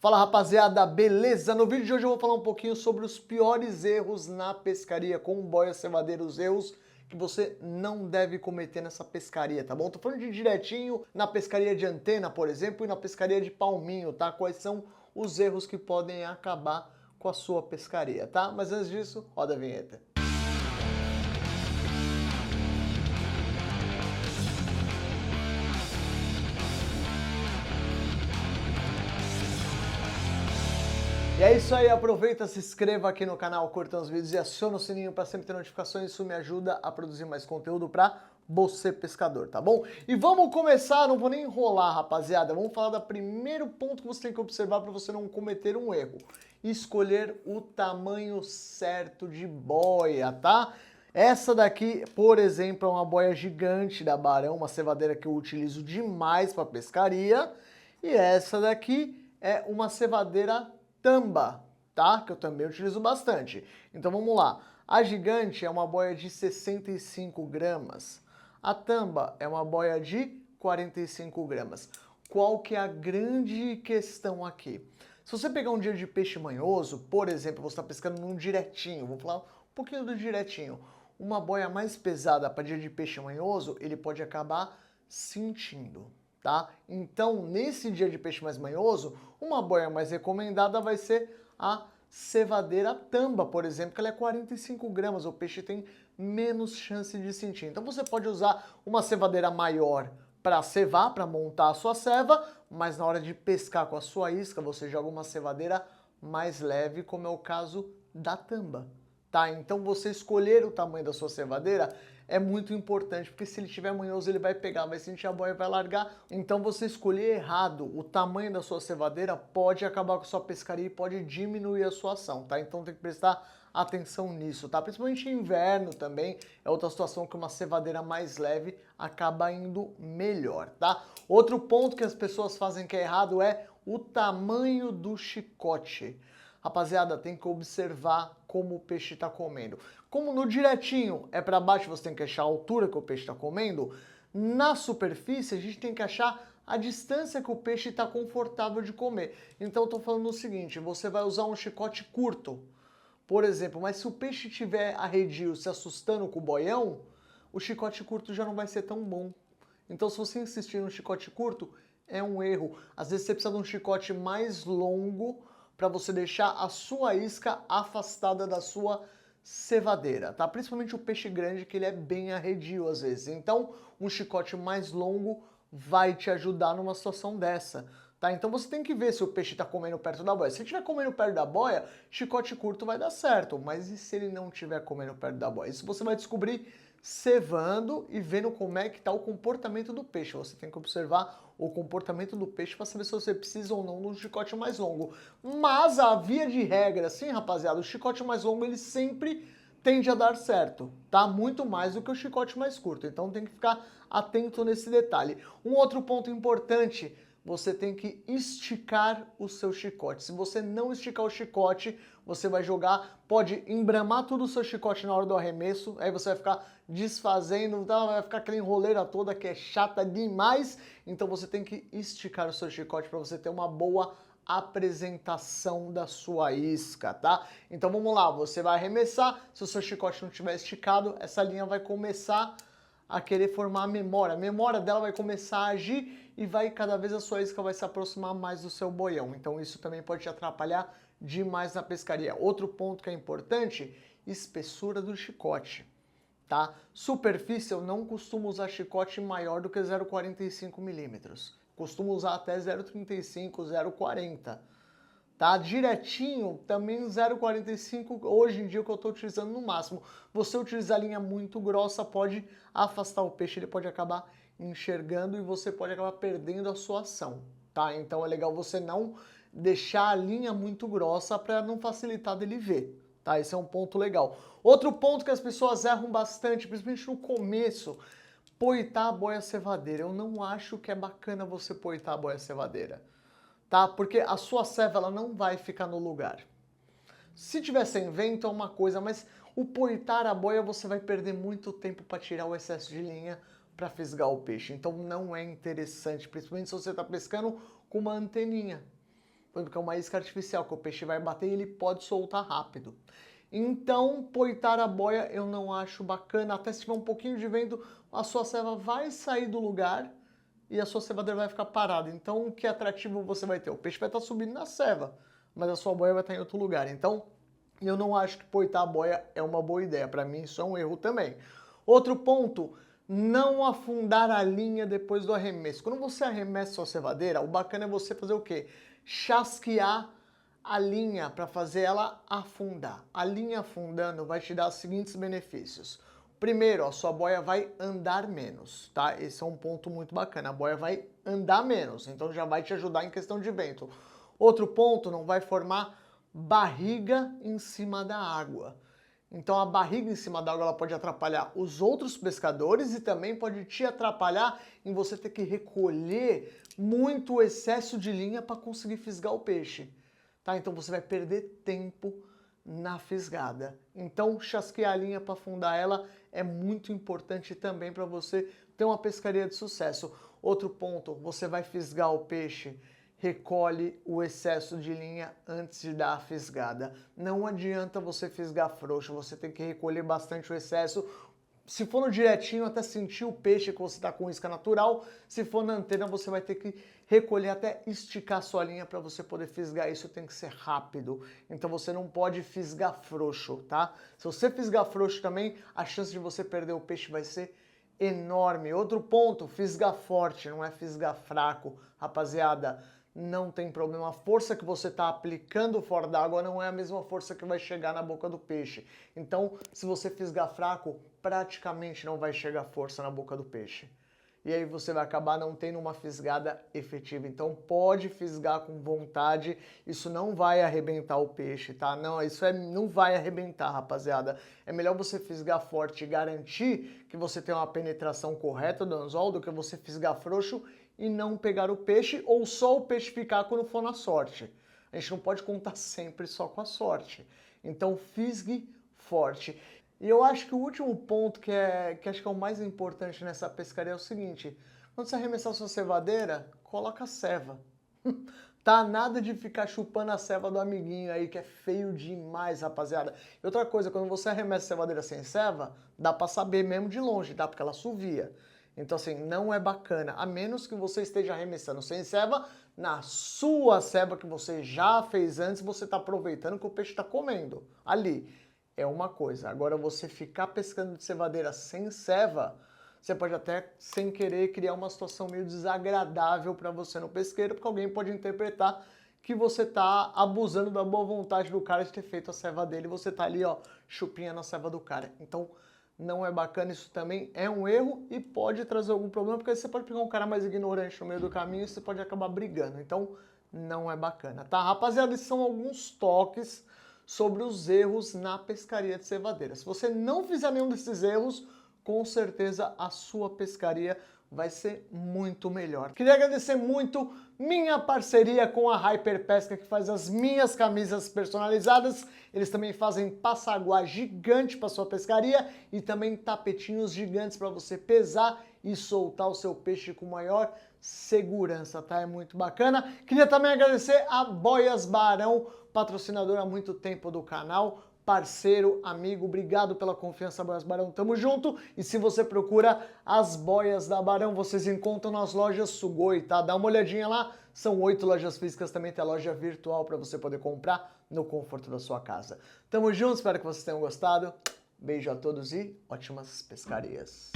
Fala rapaziada, beleza? No vídeo de hoje eu vou falar um pouquinho sobre os piores erros na pescaria com boia cevadeira, os erros que você não deve cometer nessa pescaria, tá bom? Tô falando de direitinho na pescaria de antena, por exemplo, e na pescaria de palminho, tá? Quais são os erros que podem acabar com a sua pescaria, tá? Mas antes disso, roda a vinheta. E é isso aí, aproveita, se inscreva aqui no canal, curta os vídeos e aciona o sininho para sempre ter notificações, isso me ajuda a produzir mais conteúdo para você pescador, tá bom? E vamos começar, não vou nem enrolar rapaziada, vamos falar do primeiro ponto que você tem que observar para você não cometer um erro. Escolher o tamanho certo de boia, tá? Essa daqui, por exemplo, é uma boia gigante da Barão, uma cevadeira que eu utilizo demais para pescaria. E essa daqui é uma cevadeira Tamba, tá? Que eu também utilizo bastante. Então vamos lá. A gigante é uma boia de 65 gramas. A Tamba é uma boia de 45 gramas. Qual que é a grande questão aqui? Se você pegar um dia de peixe manhoso, por exemplo, você está pescando num diretinho, vou falar um pouquinho do diretinho. Uma boia mais pesada para dia de peixe manhoso, ele pode acabar sentindo. Tá? Então, nesse dia de peixe mais manhoso, uma boia mais recomendada vai ser a cevadeira Tamba, por exemplo, que ela é 45 gramas, o peixe tem menos chance de sentir. Então você pode usar uma cevadeira maior para cevar, para montar a sua ceva, mas na hora de pescar com a sua isca, você joga uma cevadeira mais leve, como é o caso da Tamba. Tá? Então você escolher o tamanho da sua cevadeira é muito importante, porque se ele tiver manhoso ele vai pegar, vai sentir a boia e vai largar. Então você escolher errado o tamanho da sua cevadeira pode acabar com a sua pescaria e pode diminuir a sua ação, tá? Então tem que prestar atenção nisso, tá? Principalmente em inverno também, é outra situação que uma cevadeira mais leve acaba indo melhor, tá? Outro ponto que as pessoas fazem que é errado é o tamanho do chicote. Rapaziada, tem que observar como o peixe está comendo. Como no diretinho é para baixo, você tem que achar a altura que o peixe está comendo. Na superfície, a gente tem que achar a distância que o peixe está confortável de comer. Então, eu estou falando o seguinte, você vai usar um chicote curto, por exemplo, mas se o peixe tiver arredio se assustando com o boião, o chicote curto já não vai ser tão bom. Então, se você insistir no chicote curto, é um erro. Às vezes você precisa de um chicote mais longo para você deixar a sua isca afastada da sua cevadeira, tá? Principalmente o peixe grande, que ele é bem arredio às vezes. Então, um chicote mais longo vai te ajudar numa situação dessa, tá? Então você tem que ver se o peixe está comendo perto da boia. Se ele estiver comendo perto da boia, chicote curto vai dar certo. Mas e se ele não estiver comendo perto da boia? Isso você vai descobrir cevando e vendo como é que está o comportamento do peixe. Você tem que observar o comportamento do peixe para saber se você precisa ou não de um chicote mais longo. Mas a via de regra, sim, rapaziada, o chicote mais longo ele sempre tende a dar certo, tá? Muito mais do que o chicote mais curto. Então tem que ficar atento nesse detalhe. Um outro ponto importante, você tem que esticar o seu chicote. Se você não esticar o chicote, você vai jogar, pode embramar tudo o seu chicote na hora do arremesso, aí você vai ficar desfazendo, tá? Vai ficar aquela enroleira toda que é chata demais. Então você tem que esticar o seu chicote para você ter uma boa apresentação da sua isca, tá? Então vamos lá, você vai arremessar, se o seu chicote não estiver esticado, essa linha vai começar a querer formar a memória dela vai começar a agir e vai cada vez a sua isca vai se aproximar mais do seu boião. Então isso também pode te atrapalhar demais na pescaria. Outro ponto que é importante, espessura do chicote, tá? Superfície eu não costumo usar chicote maior do que 0,45 milímetros. Costumo usar até 0,35, 0,40. Tá? Direitinho, também 0,45, hoje em dia é o que eu estou utilizando no máximo. Você utilizar linha muito grossa pode afastar o peixe, ele pode acabar enxergando e você pode acabar perdendo a sua ação, tá? Então é legal você não deixar a linha muito grossa para não facilitar dele ver, tá? Esse é um ponto legal. Outro ponto que as pessoas erram bastante, principalmente no começo, poitar a boia cevadeira. Eu não acho que é bacana você poitar a boia cevadeira, tá? Porque a sua ceva ela não vai ficar no lugar. Se tiver sem vento é uma coisa, mas o poitar a boia você vai perder muito tempo para tirar o excesso de linha para fisgar o peixe. Então não é interessante, principalmente se você está pescando com uma anteninha. porque é uma isca artificial, que o peixe vai bater e ele pode soltar rápido. Então, poitar a boia eu não acho bacana, até se tiver um pouquinho de vento, a sua ceva vai sair do lugar e a sua cevadeira vai ficar parada. Então, que atrativo você vai ter? O peixe vai estar subindo na ceva, mas a sua boia vai estar em outro lugar. Então, eu não acho que poitar a boia é uma boa ideia. Para mim, isso é um erro também. Outro ponto, não afundar a linha depois do arremesso. Quando você arremessa sua cevadeira, o bacana é você fazer o quê? Chasquear a linha para fazer ela afundar. A linha afundando vai te dar os seguintes benefícios. Primeiro, a sua boia vai andar menos, tá? Esse é um ponto muito bacana. A boia vai andar menos, então já vai te ajudar em questão de vento. Outro ponto, não vai formar barriga em cima da água. Então a barriga em cima da água ela pode atrapalhar os outros pescadores e também pode te atrapalhar em você ter que recolher muito excesso de linha para conseguir fisgar o peixe. Tá? Então você vai perder tempo na fisgada. Então chasquear a linha para afundar ela é muito importante também para você ter uma pescaria de sucesso. Outro ponto, você vai fisgar o peixe, recolhe o excesso de linha antes de dar a fisgada. Não adianta você fisgar frouxo, você tem que recolher bastante o excesso. Se for no diretinho, até sentir o peixe que você está com isca natural. Se for na antena, você vai ter que recolher até esticar sua linha para você poder fisgar. Isso tem que ser rápido. Então você não pode fisgar frouxo, tá? Se você fisgar frouxo também, a chance de você perder o peixe vai ser enorme. Outro ponto, fisgar forte, não é fisgar fraco. Rapaziada, não tem problema. A força que você está aplicando fora d'água não é a mesma força que vai chegar na boca do peixe. Então, se você fisgar fraco, praticamente não vai chegar força na boca do peixe. E aí você vai acabar não tendo uma fisgada efetiva. Então pode fisgar com vontade, isso não vai arrebentar o peixe, tá? Não, não vai arrebentar, rapaziada. É melhor você fisgar forte e garantir que você tem uma penetração correta do anzol do que você fisgar frouxo e não pegar o peixe ou só o peixe ficar quando for na sorte. A gente não pode contar sempre só com a sorte. Então fisgue forte. E eu acho que o último ponto que acho que é o mais importante nessa pescaria é o seguinte: quando você arremessar sua cevadeira, coloca a ceva. Tá? Nada de ficar chupando a ceva do amiguinho aí, que é feio demais, rapaziada. E outra coisa, quando você arremessa a cevadeira sem ceva, dá pra saber mesmo de longe, tá? Porque ela assovia. Então assim, não é bacana, a menos que você esteja arremessando sem ceva, na sua ceva que você já fez antes, você tá aproveitando que o peixe tá comendo ali. É uma coisa. Agora você ficar pescando de cevadeira sem ceva, você pode até, sem querer, criar uma situação meio desagradável para você no pesqueiro, porque alguém pode interpretar que você tá abusando da boa vontade do cara de ter feito a ceva dele e você tá ali, ó, chupinhando a ceva do cara. Então, não é bacana, isso também é um erro e pode trazer algum problema, porque você pode pegar um cara mais ignorante no meio do caminho e você pode acabar brigando. Então, não é bacana, tá? Rapaziada, esses são alguns toques sobre os erros na pescaria de cevadeira. Se você não fizer nenhum desses erros, com certeza a sua pescaria vai ser muito melhor. Queria agradecer muito minha parceria com a Hyper Pesca, que faz as minhas camisas personalizadas. Eles também fazem passaguá gigante para sua pescaria e também tapetinhos gigantes para você pesar e soltar o seu peixe com maior segurança, tá? É muito bacana. Queria também agradecer a Boias Barão, patrocinador há muito tempo do canal, parceiro, amigo, obrigado pela confiança, Boias Barão, tamo junto. E se você procura as boias da Barão, vocês encontram nas lojas Sugoi, tá? Dá uma olhadinha lá, são 8 lojas físicas, também tem a loja virtual para você poder comprar no conforto da sua casa. Tamo junto, espero que vocês tenham gostado. Beijo a todos e ótimas pescarias.